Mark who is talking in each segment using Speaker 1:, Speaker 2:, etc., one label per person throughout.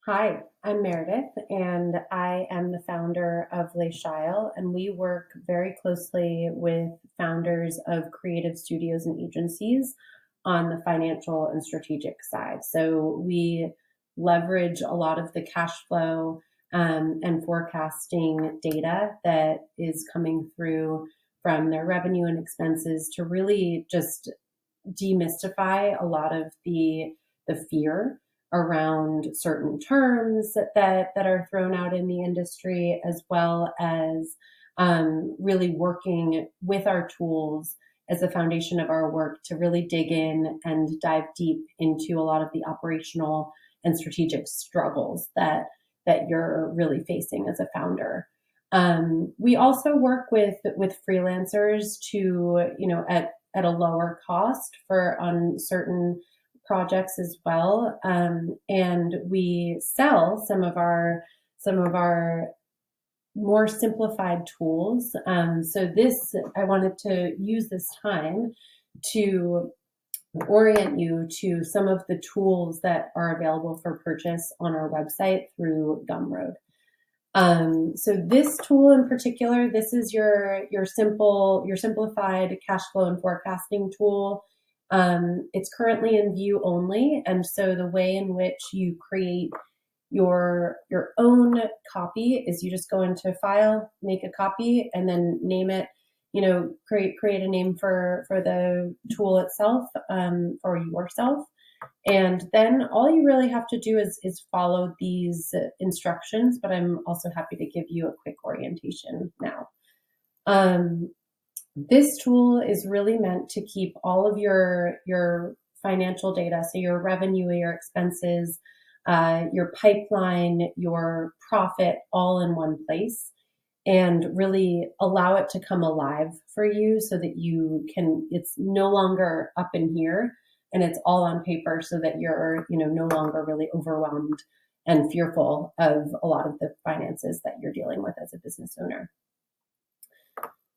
Speaker 1: Hi, I'm Meredith, and I am the founder of Le Shile, and we work very closely with founders of creative studios and agencies on the financial and strategic side. So we leverage a lot of the cash flow and forecasting data that is coming through from their revenue and expenses to really just demystify a lot of the fear around certain terms that are thrown out in the industry, as well as really working with our tools as the foundation of our work to really dig in and dive deep into a lot of the operational and strategic struggles that you're really facing as a founder. We also work with freelancers to, at a lower cost for on certain projects as well. And we sell some of our more simplified tools. So I wanted to use this time to orient you to some of the tools that are available for purchase on our website through Gumroad. So this tool in particular, this is your simplified cash flow and forecasting tool. It's currently in view only, and so the way in which you create your own copy is you just go into File, make a copy, and then name it. Create a name for the tool itself, for yourself. And then all you really have to do is follow these instructions, but I'm also happy to give you a quick orientation now. This tool is really meant to keep all of your financial data, so your revenue, your expenses, your pipeline, your profit, all in one place, and really allow it to come alive for you so that it's no longer up in here and it's all on paper, so that you're, no longer really overwhelmed and fearful of a lot of the finances that you're dealing with as a business owner.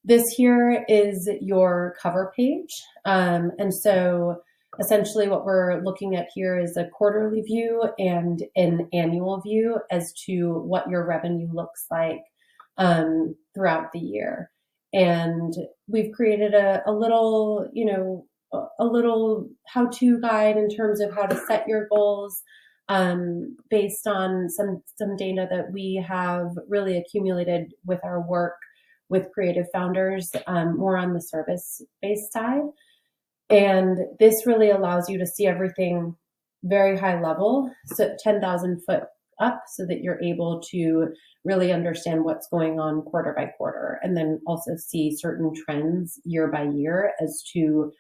Speaker 1: This here is your cover page. And so essentially what we're looking at here is a quarterly view and an annual view as to what your revenue looks like throughout the year. And we've created a little, a little how-to guide in terms of how to set your goals, based on some data that we have really accumulated with our work with creative founders, more on the service-based side. And this really allows you to see everything very high level, so 10,000 foot up, so that you're able to really understand what's going on quarter by quarter, and then also see certain trends year by year as to,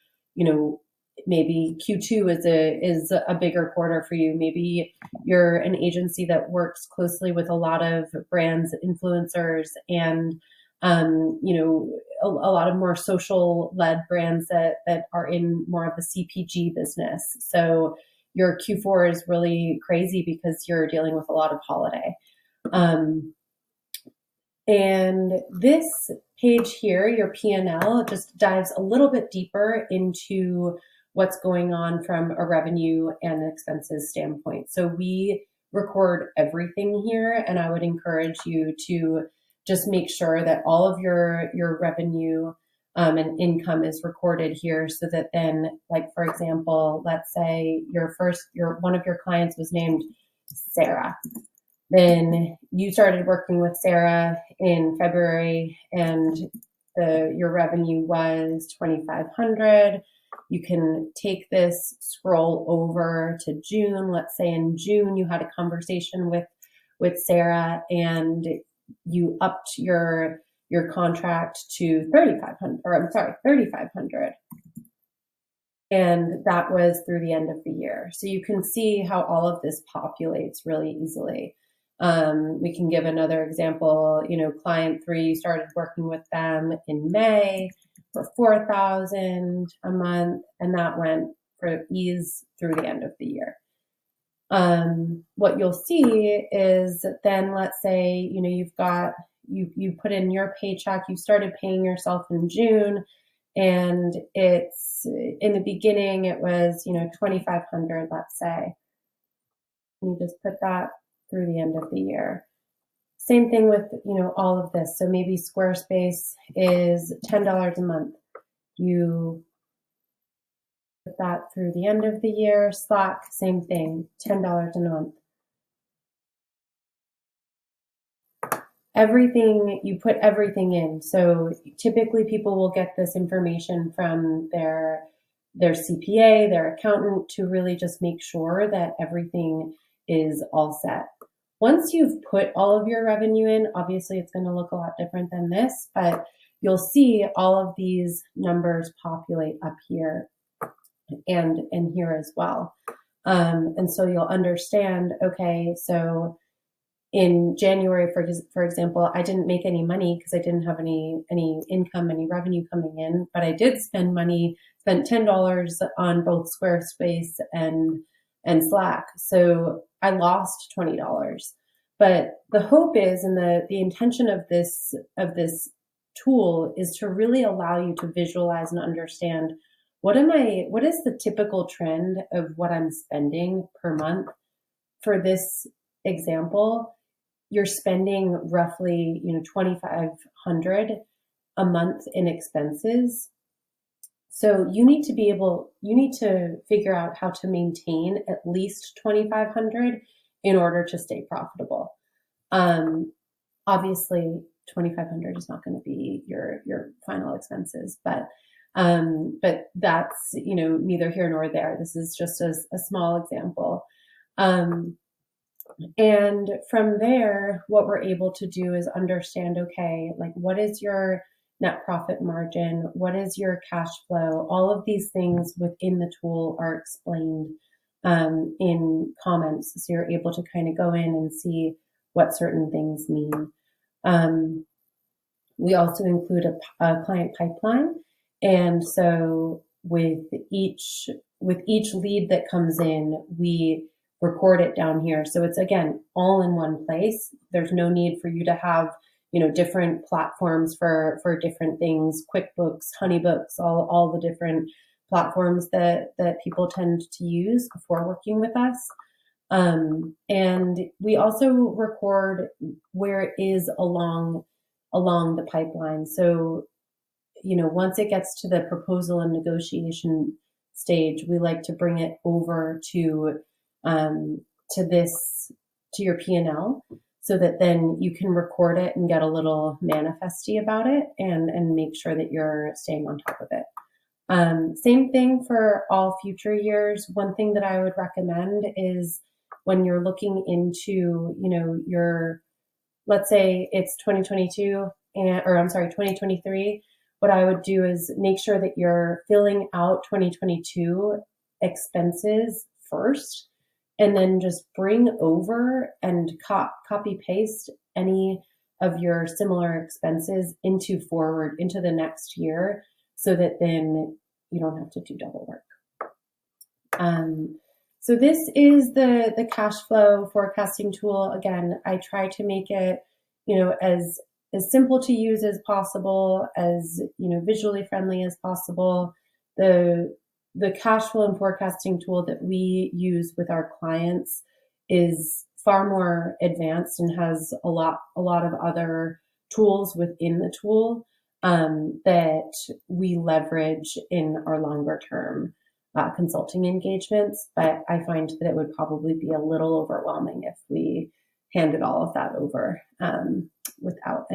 Speaker 1: maybe Q2 is a bigger quarter for you. Maybe you're an agency that works closely with a lot of brands, influencers, and a lot of more social led brands that are in more of the CPG business. So your Q4 is really crazy because you're dealing with a lot of holiday. And this page here, your P&L, just dives a little bit deeper into what's going on from a revenue and expenses standpoint. So we record everything here, and I would encourage you to just make sure that all of your revenue and income is recorded here, so that then, like, for example, let's say one of your clients was named Sarah. Then you started working with Sarah in February, and your revenue was $2,500. You can take this, scroll over to June. Let's say in June you had a conversation with Sarah, and you upped your contract to $3,500. And that was through the end of the year. So you can see how all of this populates really easily. We can give another example. Client 3, you started working with them in May for $4,000 a month, and that went for ease through the end of the year. What you'll see is then, let's say, you've got, you put in your paycheck, you started paying yourself in June, and it's, in the beginning, it was, $2,500, let's say. You just put that through the end of the year. Same thing with, all of this. So maybe Squarespace is $10 a month. You put that through the end of the year. Slack, same thing, $10 a month. Everything, you put everything in. So typically people will get this information from their CPA, their accountant, to really just make sure that everything is all set. Once you've put all of your revenue in, obviously it's going to look a lot different than this, but you'll see all of these numbers populate up here and here as well. And so you'll understand, okay, so in January, for example, I didn't make any money because I didn't have any income, any revenue coming in, but I did spend $10 on both Squarespace and Slack. So I lost $20. But the hope is, and the intention of this tool is to really allow you to visualize and understand what is the typical trend of what I'm spending per month. For this example, you're spending roughly, $2,500 a month in expenses. So you need to figure out how to maintain at least $2,500 in order to stay profitable. Obviously, $2,500 is not going to be your final expenses, but that's neither here nor there. This is just a small example. And from there, what we're able to do is understand, okay, like what is your net profit margin? What is your cash flow? All of these things within the tool are explained in comments. So you're able to kind of go in and see what certain things mean. We also include a client pipeline. And so with each lead that comes in, we record it down here. So it's, again, all in one place. There's no need for you to have, different platforms for different things, QuickBooks, HoneyBooks, all the different platforms that people tend to use before working with us. And we also record where it is along the pipeline. So, once it gets to the proposal and negotiation stage, we like to bring it over to your P&L, so that then you can record it and get a little manifesty about it and make sure that you're staying on top of it. Same thing for all future years. One thing that I would recommend is when you're looking into, let's say it's 2023, what I would do is make sure that you're filling out 2022 expenses first, and then just bring over and copy paste any of your similar expenses into the next year, so that then you don't have to do double work. So this is the cash flow forecasting tool. Again, I try to make it, as simple to use as possible, as visually friendly as possible. The cash flow and forecasting tool that we use with our clients is far more advanced and has a lot of other tools within the tool that we leverage in our longer term consulting engagements. But I find that it would probably be a little overwhelming if we handed all of that over without